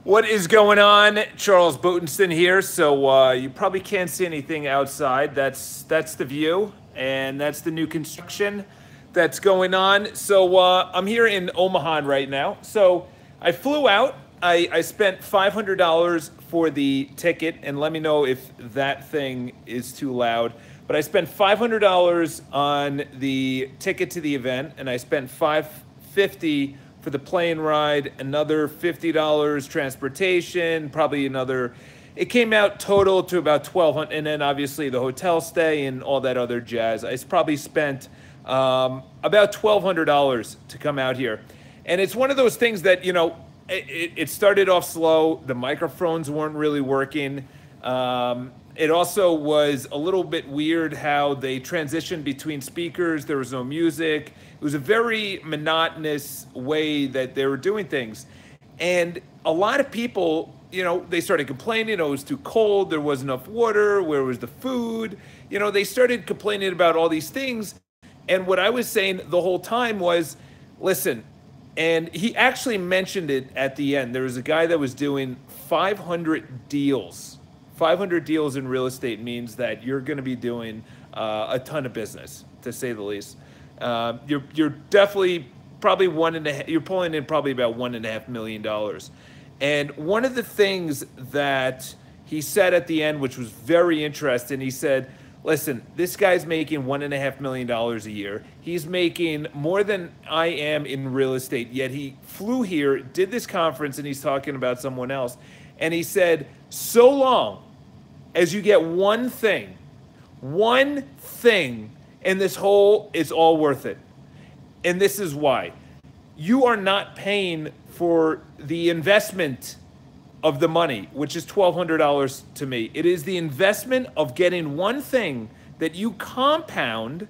What is going on? Charles Botensten here. So you probably can't see anything outside. That's the view, and that's the new construction that's going on. So I'm here in Omaha right now. So I flew out. I spent $500 for the ticket, and let me know if that thing is too loud. But I spent $500 on the ticket to the event, and I spent $550 for the plane ride, another $50 transportation, probably another. It came out total to about $1,200, and then obviously the hotel stay and all that other jazz. I probably spent about $1,200 to come out here, and it's one of those things that it started off slow. The microphones weren't really working. It also was a little bit weird how they transitioned between speakers. There was no music. It was a very monotonous way that they were doing things. And a lot of people, they started complaining, it was too cold, there wasn't enough water, where was the food? They started complaining about all these things. And what I was saying the whole time was, listen, and he actually mentioned it at the end. There was a guy that was doing 500 deals. 500 deals in real estate means that you're going to be doing a ton of business, to say the least. You're definitely probably you're pulling in probably about $1.5 million. And one of the things that he said at the end, which was very interesting, he said, listen, this guy's making $1.5 million a year. He's making more than I am in real estate, yet he flew here, did this conference, and he's talking about someone else. And he said, so long as you get one thing, and this whole is all worth it. And this is why. You are not paying for the investment of the money, which is $1,200 to me. It is the investment of getting one thing that you compound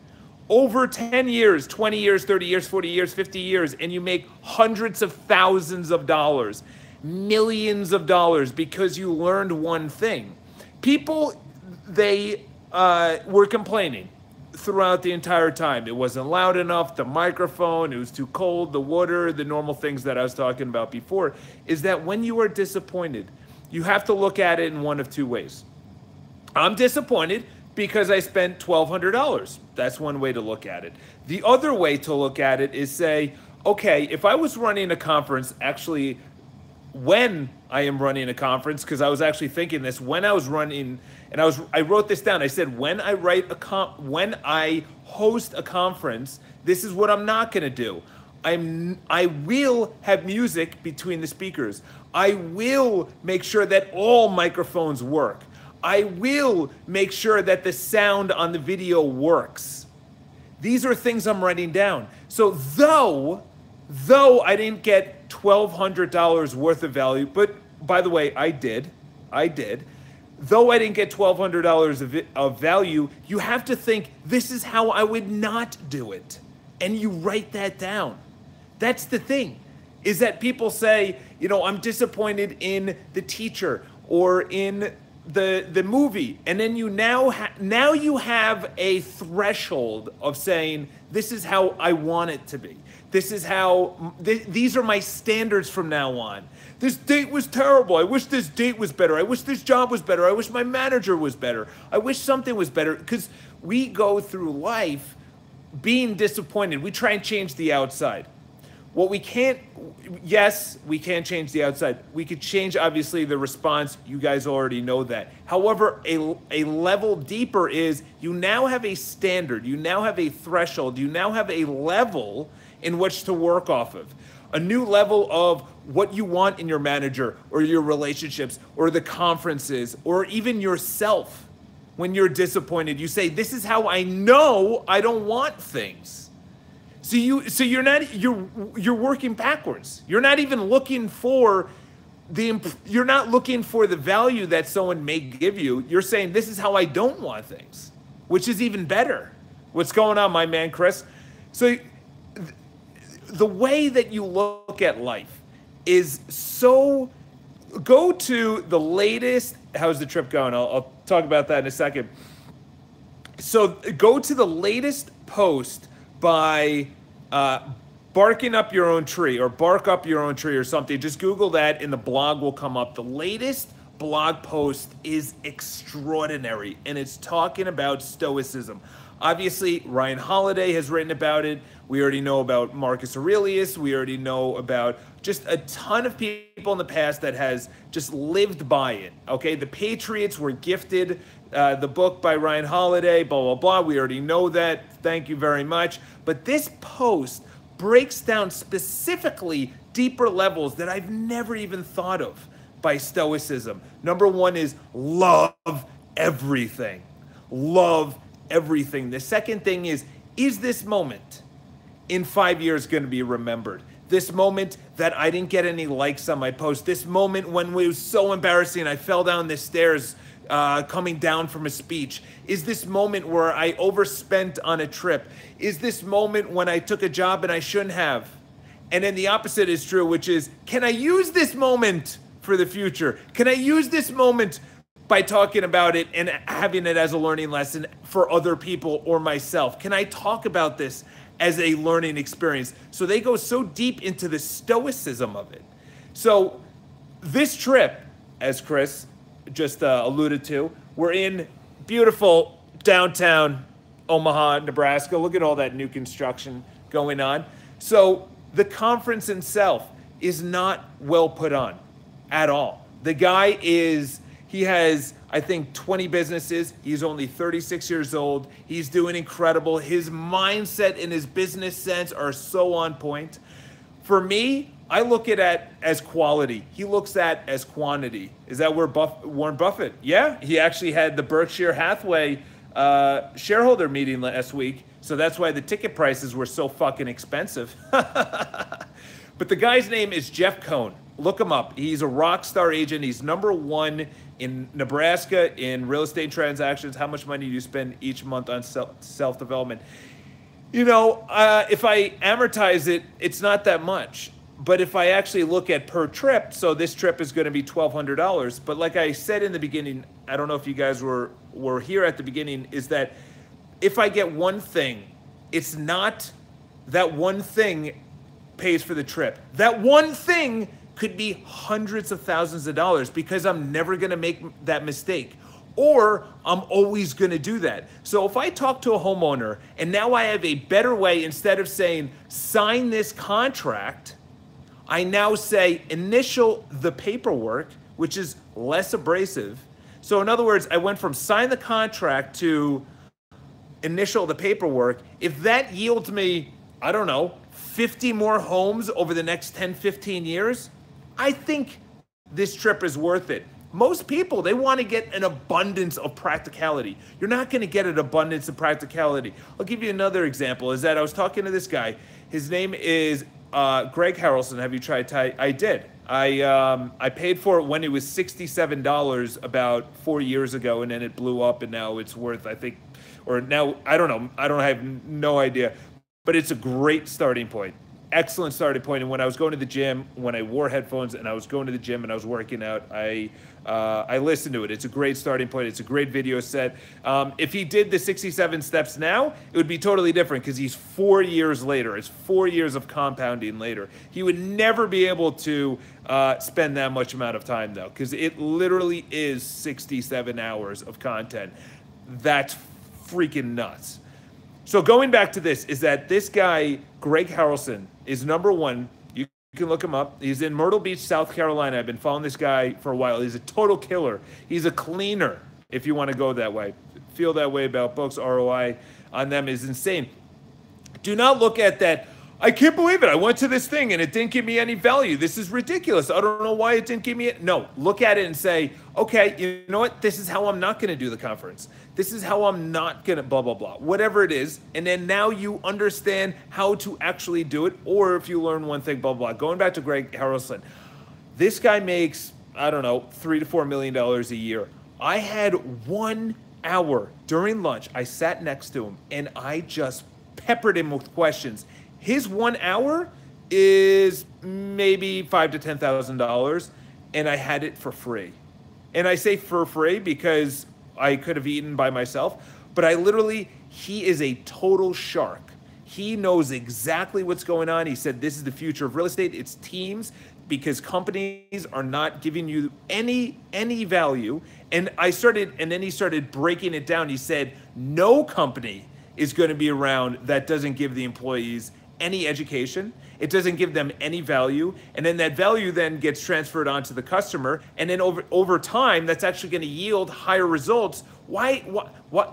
over 10 years, 20 years, 30 years, 40 years, 50 years, and you make hundreds of thousands of dollars, millions of dollars, because you learned one thing. People, they were complaining throughout the entire time. It wasn't loud enough, the microphone, it was too cold, the water, the normal things that I was talking about before, is that when you are disappointed, you have to look at it in one of two ways. I'm disappointed because I spent $1,200. That's one way to look at it. The other way to look at it is say, okay, if I was running a conference, actually, when I am running a conference, because I was actually thinking this when I was running, and I wrote this down. I said, when I host a conference, this is what I'm not going to do. I will have music between the speakers. I will make sure that all microphones work. I will make sure that the sound on the video works. These are things I'm writing down. So though I didn't get $1,200 worth of value, but by the way, I did. Though I didn't get $1,200 of value, you have to think, this is how I would not do it. And you write that down. That's the thing, is that people say, I'm disappointed in the teacher or in the movie. And then you now you have a threshold of saying, this is how I want it to be. This is how, these are my standards from now on. This date was terrible. I wish this date was better. I wish this job was better. I wish my manager was better. I wish something was better. Because we go through life being disappointed. We try and change the outside. What we can't, yes, we can change the outside. We could change, obviously, the response. You guys already know that. However, a level deeper is you now have a standard. You now have a threshold. You now have a level in which to work off of. A new level of what you want in your manager or your relationships or the conferences or even yourself. When you're disappointed, you say, this is how I know I don't want things. So you're working backwards. You're not even looking for you're not looking for the value that someone may give you. You're saying, this is how I don't want things, which is even better. What's going on, my man, Chris? So the way that you look at life is so, go to the latest, how's the trip going? I'll talk about that in a second. So go to the latest post by barking up your own tree or bark up your own tree or something. Just Google that and the blog will come up. The latest blog post is extraordinary and it's talking about Stoicism. Obviously, Ryan Holiday has written about it. We already know about Marcus Aurelius. We already know about just a ton of people in the past that has just lived by it. Okay, the Patriots were gifted the book by Ryan Holiday, blah, blah, blah. We already know that. Thank you very much. But this post breaks down specifically deeper levels that I've never even thought of by Stoicism. Number one is love everything. Love everything. The second thing is this moment in 5 years going to be remembered? This moment that I didn't get any likes on my post, this moment when it was so embarrassing, I fell down the stairs coming down from a speech, is this moment where I overspent on a trip, is this moment when I took a job and I shouldn't have? And then the opposite is true, which is, can I use this moment for the future? Can I use this moment by talking about it and having it as a learning lesson for other people or myself? Can I talk about this as a learning experience? So they go so deep into the stoicism of it. So this trip, as Chris just alluded to, we're in beautiful downtown Omaha, Nebraska. Look at all that new construction going on. So the conference itself is not well put on at all. The guy he has, I think, 20 businesses. He's only 36 years old. He's doing incredible. His mindset and his business sense are so on point. For me, I look at it as quality. He looks at as quantity. Is that where Warren Buffett? Yeah, he actually had the Berkshire Hathaway shareholder meeting last week. So that's why the ticket prices were so fucking expensive. But the guy's name is Jeff Cohn. Look him up. He's a rock star agent. He's #1 in Nebraska in real estate transactions. How much money do you spend each month on self-development? You know, if I amortize it, it's not that much. But if I actually look at per trip, so this trip is going to be $1,200. But like I said in the beginning, I don't know if you guys were here at the beginning, is that if I get one thing, it's not that one thing pays for the trip. That one thing could be hundreds of thousands of dollars because I'm never going to make that mistake. Or I'm always going to do that. So if I talk to a homeowner and now I have a better way, instead of saying, sign this contract, I now say, initial the paperwork, which is less abrasive. So in other words, I went from sign the contract to initial the paperwork. If that yields me, I don't know, 50 more homes over the next 10, 15 years, I think this trip is worth it. Most people, they want to get an abundance of practicality. You're not going to get an abundance of practicality. I'll give you another example, is that I was talking to this guy. His name is Greg Harrelson. Have you tried Thai? I did. I paid for it when it was $67 about 4 years ago, and then it blew up, and now it's worth, I think, or now, I don't know. I have no idea. But it's a great starting point. Excellent starting point. And when I was going to the gym, when I wore headphones and I was going to the gym and I was working out, I listened to it. It's a great starting point. It's a great video set. If he did the 67 steps now, it would be totally different because he's 4 years later. It's 4 years of compounding later. He would never be able to spend that much amount of time, though, because it literally is 67 hours of content. That's freaking nuts. So going back to this, is that this guy, Greg Harrelson, is #1. You can look him up. He's in Myrtle Beach, South Carolina. I've been following this guy for a while. He's a total killer. He's a cleaner, if you want to go that way. Feel that way about books. ROI on them is insane. Do not look at that. I can't believe it. I went to this thing and it didn't give me any value. This is ridiculous. I don't know why it didn't give me it. No, look at it and say, okay, you know what? This is how I'm not going to do the conference. This is how I'm not going to blah, blah, blah, whatever it is. And then now you understand how to actually do it. Or if you learn one thing, blah, blah, blah. Going back to Greg Harrelson, this guy makes, I don't know, $3 to $4 million a year. I had 1 hour during lunch. I sat next to him and I just peppered him with questions. His 1 hour is maybe $5,000 to $10,000, and I had it for free. And I say for free because I could have eaten by myself, but he is a total shark. He knows exactly what's going on. He said, this is the future of real estate. It's teams, because companies are not giving you any value. And then he started breaking it down. He said, no company is going to be around that doesn't give the employees any education. It doesn't give them any value. And then that value then gets transferred onto the customer. And then over time, that's actually going to yield higher results.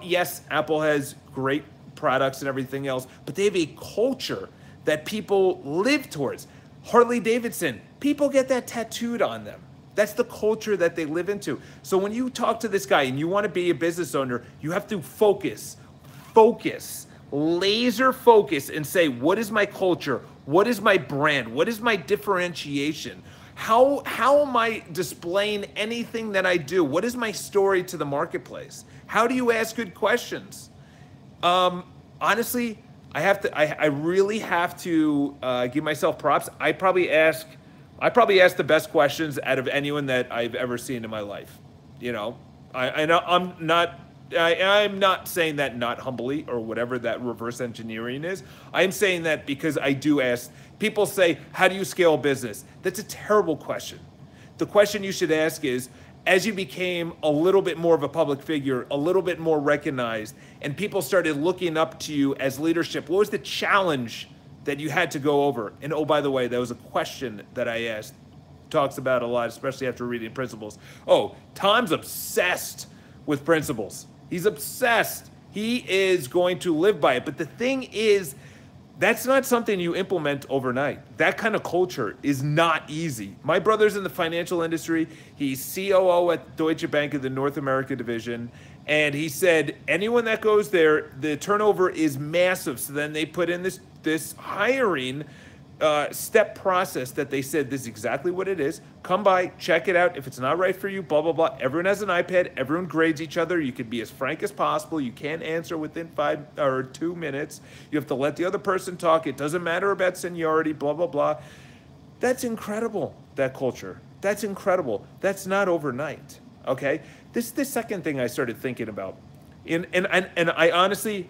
Yes, Apple has great products and everything else, but they have a culture that people live towards. Harley Davidson, people get that tattooed on them. That's the culture that they live into. So when you talk to this guy and you want to be a business owner, you have to focus, laser focus, and say, what is my culture? What is my brand? What is my differentiation? How am I displaying anything that I do? What is my story to the marketplace? How do you ask good questions? Honestly, I really have to give myself props. I probably ask the best questions out of anyone that I've ever seen in my life. You know, I'm not saying that not humbly or whatever that reverse engineering is. I'm saying that because I do ask. People say, how do you scale a business? That's a terrible question. The question you should ask is, as you became a little bit more of a public figure, a little bit more recognized, and people started looking up to you as leadership, what was the challenge that you had to go over? And oh, by the way, that was a question that I asked. Talks about a lot, especially after reading Principles. Oh, Tom's obsessed with Principles. He's obsessed. He is going to live by it. But the thing is, that's not something you implement overnight. That kind of culture is not easy. My brother's in the financial industry. He's COO at Deutsche Bank of the North America division. And he said, anyone that goes there, the turnover is massive. So then they put in this hiring step process that they said, this is exactly what it is. Come by, check it out. If it's not right for you, blah, blah, blah. Everyone has an iPad. Everyone grades each other. You can be as frank as possible. You can't answer within 5 or 2 minutes. You have to let the other person talk. It doesn't matter about seniority, blah, blah, blah. That's incredible, that culture. That's incredible. That's not overnight, okay? This is the second thing I started thinking about. And I honestly,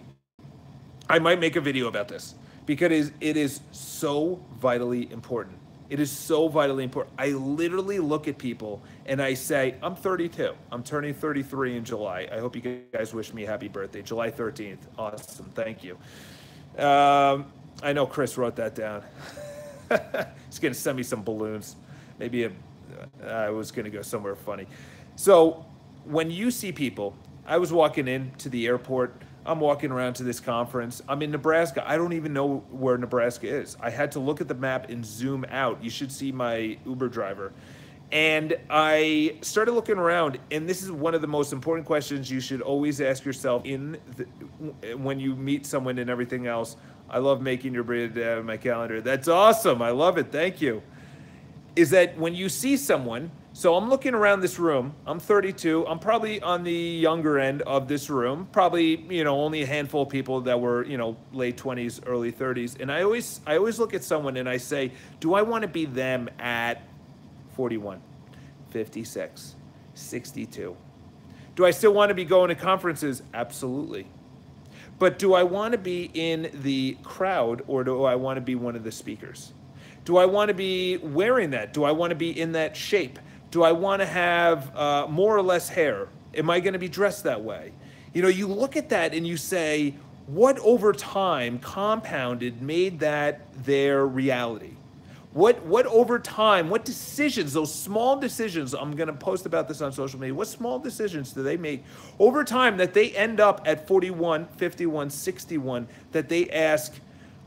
I might make a video about this, because it is so vitally important. It is so vitally important. I literally look at people and I say, I'm 32. I'm turning 33 in July. I hope you guys wish me a happy birthday. July 13th. Awesome. Thank you. I know Chris wrote that down. He's going to send me some balloons. Maybe I was going to go somewhere funny. So when you see people, I was walking into the airport. I'm walking around to this conference. I'm in Nebraska. I don't even know where Nebraska is. I had to look at the map and zoom out. You should see my Uber driver. And I started looking around, and this is one of the most important questions you should always ask yourself when you meet someone and everything else. I love making your bread out of my calendar. That's awesome. I love it. Thank you. Is that when you see someone, so I'm looking around this room. I'm 32. I'm probably on the younger end of this room. Probably, only a handful of people that were, late 20s, early 30s. And I always look at someone and I say, do I want to be them at 41, 56, 62? Do I still want to be going to conferences? Absolutely. But do I want to be in the crowd, or do I want to be one of the speakers? Do I want to be wearing that? Do I want to be in that shape? Do I want to have more or less hair? Am I going to be dressed that way? You look at that and you say, what over time compounded made that their reality? What over time, what decisions, those small decisions, I'm going to post about this on social media, what small decisions do they make over time that they end up at 41, 51, 61, that they ask,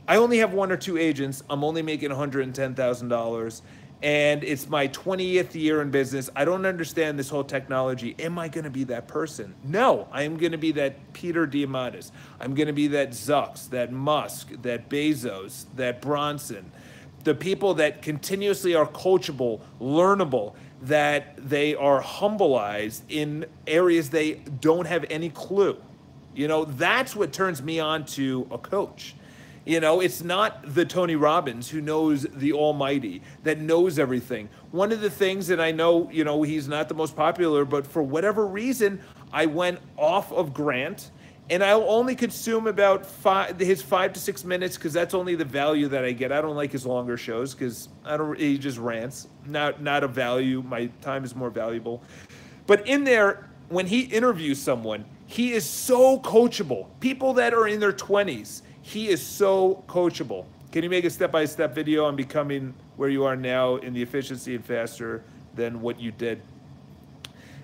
I only have 1 or 2 agents, I'm only making $110,000, and it's my 20th year in business. I don't understand this whole technology. Am I going to be that person? No, I am going to be that Peter Diamandis. I'm going to be that Zucks, that Musk, that Bezos, that Bronson. The people that continuously are coachable, learnable, that they are humbleized in areas they don't have any clue. That's what turns me on to a coach. It's not the Tony Robbins who knows the almighty, that knows everything. One of the things, and I know, he's not the most popular, but for whatever reason, I went off of Grant and I'll only consume about his 5 to 6 minutes because that's only the value that I get. I don't like his longer shows because he just rants. Not a value. My time is more valuable. But in there, when he interviews someone, he is so coachable. People that are in their 20s, he is so coachable. Can you make a step-by-step video on becoming where you are now in the efficiency and faster than what you did?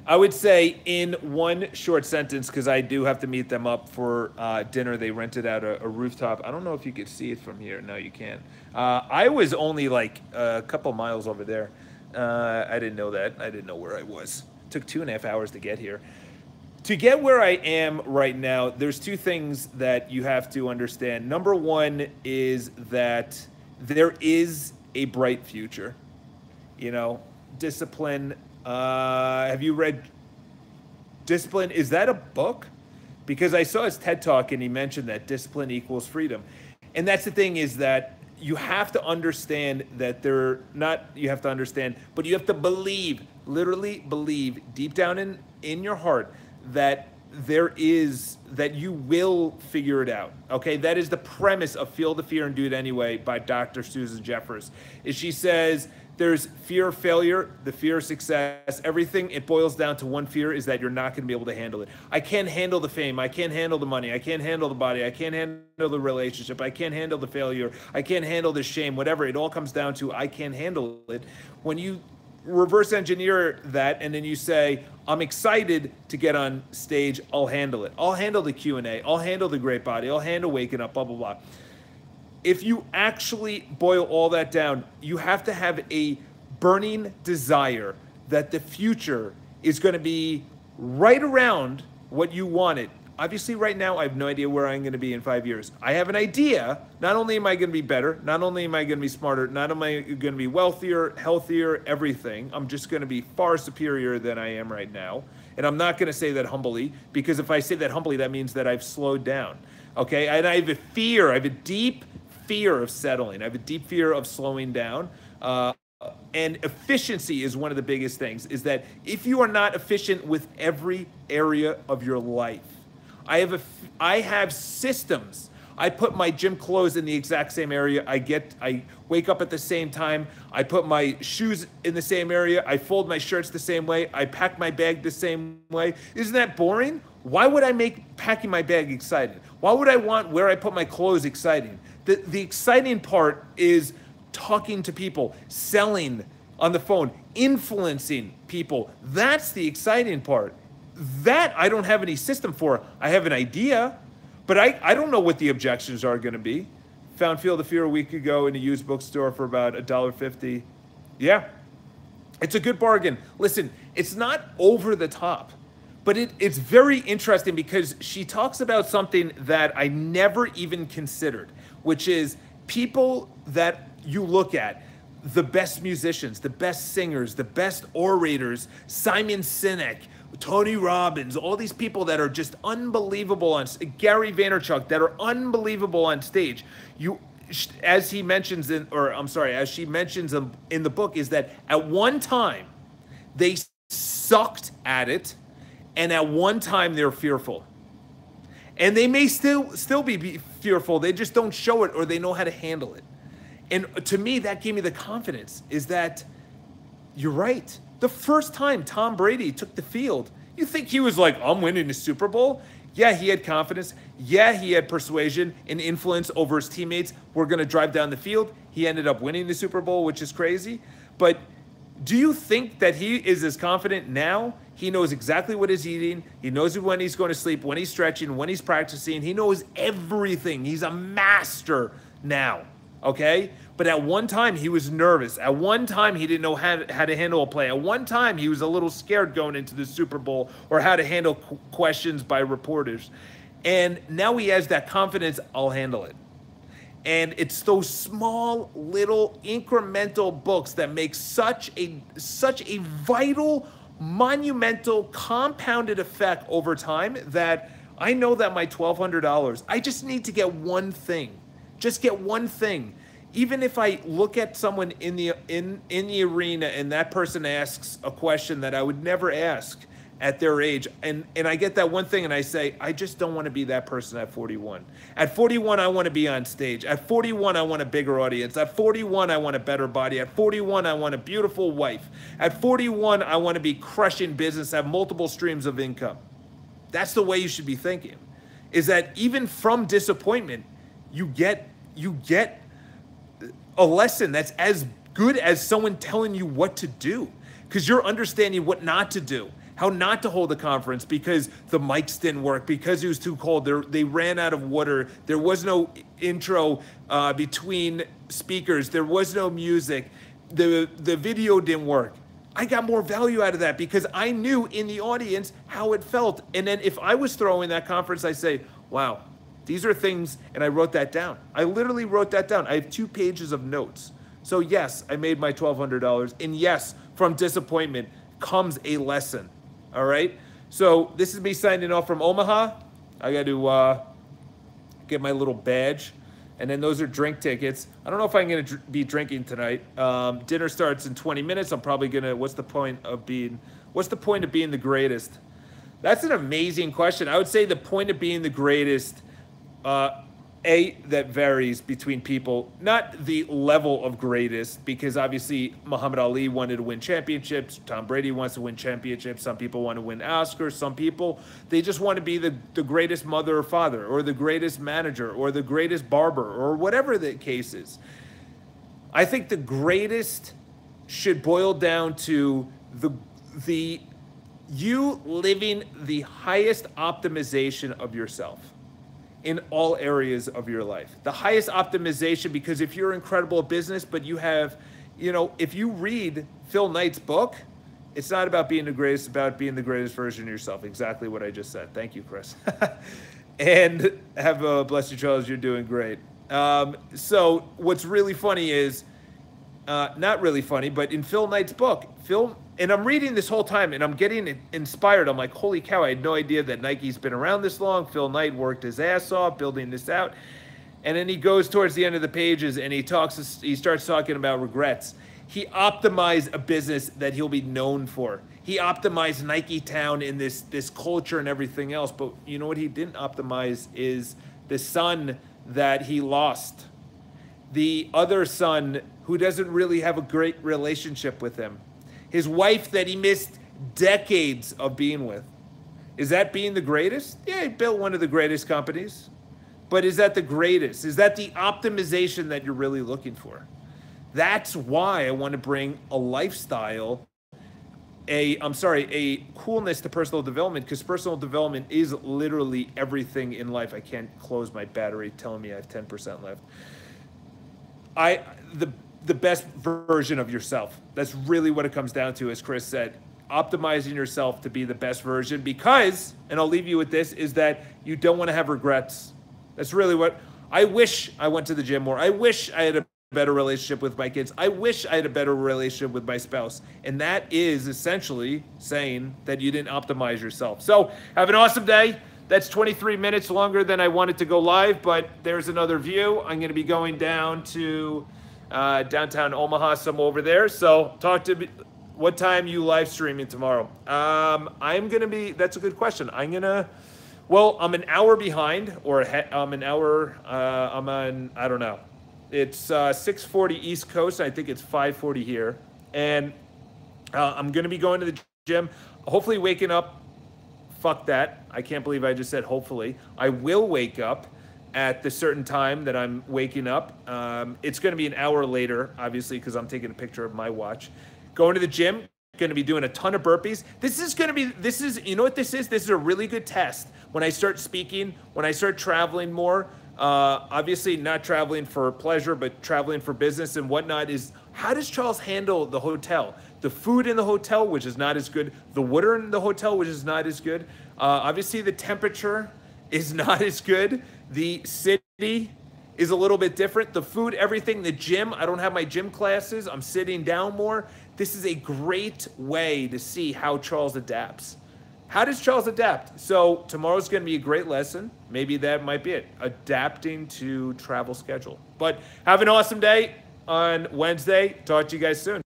I would say in one short sentence, because I do have to meet them up for dinner. They rented out a rooftop. I don't know if you could see it from here. No, you can't. I was only like a couple miles over there. I didn't know that. I didn't know where I was. It took 2.5 hours to get here. To get where I am right now, there's two things that you have to understand. Number one is that there is a bright future. You know, discipline. Have you read Discipline? Is that a book? Because I saw his TED Talk and he mentioned that discipline equals freedom. And that's the thing, is that you have to understand that you have to understand, but you have to believe, literally believe deep down in your heart that that you will figure it out. Okay, that is the premise of Feel the Fear and Do It Anyway by Dr. Susan Jeffers. Is she says there's fear of failure, the fear of success, everything. It boils down to one fear, is that you're not going to be able to handle it. I can't handle the fame. I can't handle the money. I can't handle the body. I can't handle the relationship. I can't handle the failure. I can't handle the shame, whatever. It all comes down to I can't handle it. When you reverse engineer that and then you say, I'm excited to get on stage, I'll handle it. I'll handle the Q&A. I'll handle the great body. I'll handle waking up, blah, blah, blah. If you actually boil all that down, you have to have a burning desire that the future is going to be right around what you wanted. Obviously, right now, I have no idea where I'm going to be in 5 years. I have an idea. Not only am I going to be better, not only am I going to be smarter, not am I going to be wealthier, healthier, everything. I'm just going to be far superior than I am right now. And I'm not going to say that humbly, because if I say that humbly, that means that I've slowed down. Okay? And I have a fear. I have a deep fear of settling. I have a deep fear of slowing down. And efficiency is one of the biggest things, is that if you are not efficient with every area of your life, I have systems. I put my gym clothes in the exact same area. I wake up at the same time. I put my shoes in the same area. I fold my shirts the same way. I pack my bag the same way. Isn't that boring? Why would I make packing my bag exciting? Why would I want where I put my clothes exciting? The exciting part is talking to people, selling on the phone, influencing people. That's the exciting part. That I don't have any system for. I have an idea, but I don't know what the objections are going to be. Found Feel the Fear a week ago in a used bookstore for about $1.50. Yeah, it's a good bargain. Listen, it's not over the top, but it's very interesting because she talks about something that I never even considered, which is people that you look at, the best musicians, the best singers, the best orators, Simon Sinek, Tony Robbins, all these people that are just unbelievable on Gary Vaynerchuk, that are unbelievable on stage. As she mentions in the book, is that at one time they sucked at it, and at one time they're fearful. And they may still be fearful. They just don't show it, or they know how to handle it. And to me, that gave me the confidence, is that you're right. The first time Tom Brady took the field, you think he was like, I'm winning the Super Bowl? Yeah, he had confidence. Yeah, he had persuasion and influence over his teammates. We're going to drive down the field. He ended up winning the Super Bowl, which is crazy. But do you think that he is as confident now? He knows exactly what he's eating. He knows when he's going to sleep, when he's stretching, when he's practicing. He knows everything. He's a master now, okay? But at one time, he was nervous. At one time, he didn't know how to handle a play. At one time, he was a little scared going into the Super Bowl, or how to handle questions by reporters. And now he has that confidence, I'll handle it. And it's those small, little, incremental books that make such a vital, monumental, compounded effect over time, that I know that my $1,200, I just need to get one thing. Just get one thing. Even if I look at someone in the arena and that person asks a question that I would never ask, at their age. And I get that one thing and I say, I just don't want to be that person at 41. At 41, I want to be on stage. At 41, I want a bigger audience. At 41, I want a better body. At 41, I want a beautiful wife. At 41, I want to be crushing business, have multiple streams of income. That's the way you should be thinking, is that even from disappointment, you get a lesson that's as good as someone telling you what to do, because you're understanding what not to do, how not to hold a conference because the mics didn't work, because it was too cold, they ran out of water, there was no intro between speakers, there was no music, the video didn't work. I got more value out of that because I knew in the audience how it felt. And then if I was throwing that conference, I say, wow, these are things, and I wrote that down. I literally wrote that down. I have 2 pages of notes. So yes, I made my $1,200, and yes, from disappointment comes a lesson, all right? So this is me signing off from Omaha. I got to get my little badge, and then those are drink tickets. I don't know if I'm gonna be drinking tonight. Dinner starts in 20 minutes. I'm probably gonna, what's the point of being the greatest? That's an amazing question. I would say the point of being the greatest, that varies between people, not the level of greatest, because obviously Muhammad Ali wanted to win championships, Tom Brady wants to win championships, some people want to win Oscars, some people, they just want to be the greatest mother or father, or the greatest manager, or the greatest barber, or whatever the case is. I think the greatest should boil down to you living the highest optimization of yourself in all areas of your life. The highest optimization, because if you're incredible at business, but you have, if you read Phil Knight's book, it's not about being the greatest, it's about being the greatest version of yourself. Exactly what I just said. Thank you, Chris. And have a blessed Charles, you're doing great. So what's really funny is, not really funny, but in Phil Knight's book, and I'm reading this whole time and I'm getting inspired. I'm like, holy cow, I had no idea that Nike's been around this long. Phil Knight worked his ass off building this out. And then he goes towards the end of the pages and he starts talking about regrets. He optimized a business that he'll be known for. He optimized Nike Town in this culture and everything else. But you know what he didn't optimize is the son that he lost. The other son who doesn't really have a great relationship with him. His wife that he missed decades of being with. Is that being the greatest? Yeah, he built one of the greatest companies. But is that the greatest? Is that the optimization that you're really looking for? That's why I want to bring a lifestyle, a coolness to personal development, because personal development is literally everything in life. I can't close my battery telling me I have 10% left. The best version of yourself. That's really what it comes down to, as Chris said. Optimizing yourself to be the best version, because, and I'll leave you with this, is that you don't want to have regrets. That's really what, I wish I went to the gym more. I wish I had a better relationship with my kids. I wish I had a better relationship with my spouse. And that is essentially saying that you didn't optimize yourself. So have an awesome day. That's 23 minutes longer than I wanted to go live, but there's another view. I'm going to be going down to downtown Omaha, some over there. So talk to me. What time you live streaming tomorrow? I'm going to be, that's a good question. I'm an hour behind, or I'm an hour, I'm on, I don't know. It's 6:40 East Coast. I think it's 5:40 here. And I'm going to be going to the gym, hopefully waking up. Fuck that. I can't believe I just said hopefully. I will wake up at the certain time that I'm waking up. It's going to be an hour later, obviously, because I'm taking a picture of my watch. Going to the gym, going to be doing a ton of burpees. You know what this is? This is a really good test. When I start speaking, when I start traveling more, obviously not traveling for pleasure, but traveling for business and whatnot, is how does Charles handle the hotel? The food in the hotel, which is not as good. The water in the hotel, which is not as good. Obviously, the temperature is not as good. The city is a little bit different. The food, everything, the gym, I don't have my gym classes. I'm sitting down more. This is a great way to see how Charles adapts. How does Charles adapt? So tomorrow's going to be a great lesson. Maybe that might be it. Adapting to travel schedule. But have an awesome day on Wednesday. Talk to you guys soon.